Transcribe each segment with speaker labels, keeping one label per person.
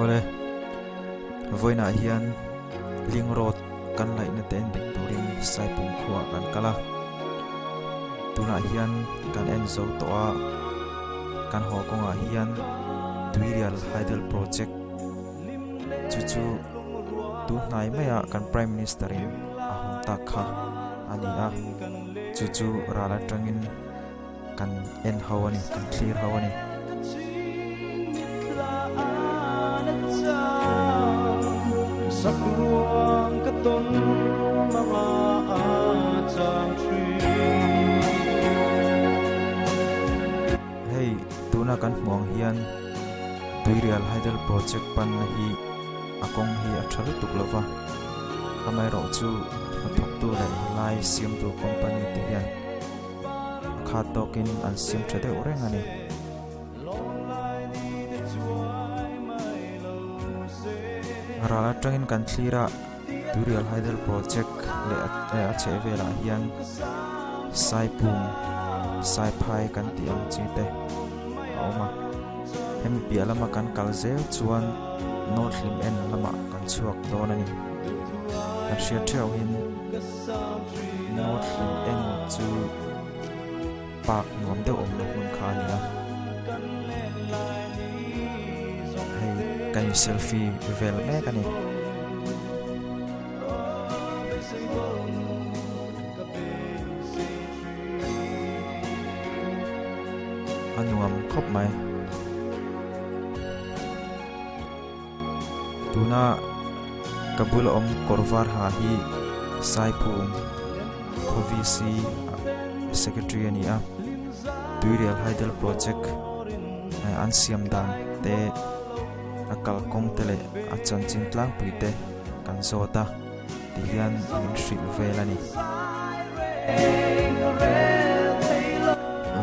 Speaker 1: ole voi na hian ling road kan lai na ten dik turin sai pum khuwa kan kala tuna hian kan en zo to a kan ho konga hian tuirial hydel project chu tu nai maya kan prime minister in ahun ta kha ani a chu rala tangin kan en hawani kan clear hawani
Speaker 2: sakruang katon mga atang
Speaker 1: hey tuna kan muang hian tuirial hydel project pan na hi akong hi athalu tuklova amai ro chu thok tu le lai siam tu company te hian kha tokin an siam thade oreng ani rala tangin kan thlira tuirial hydel project le a chevela hian sai pum sai phai kan ti ang chi te oma hem pia lama kan kalzel chuan north lim en lama kan chuak don ani a shia theu hin north lim en chu pak nuam de om na hun kha ni a hey kan selfie vel me kan ni anuam khop mai tuna kabul om korvar ha hi saipum khovisi secretary ani a tuirial hydel project an siam dan te akal kong tele achan chin tlang puite kan zota tihian min shil velani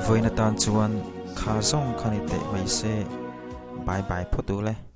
Speaker 1: voina tan chuan kha song khani te mai se bye bye photo le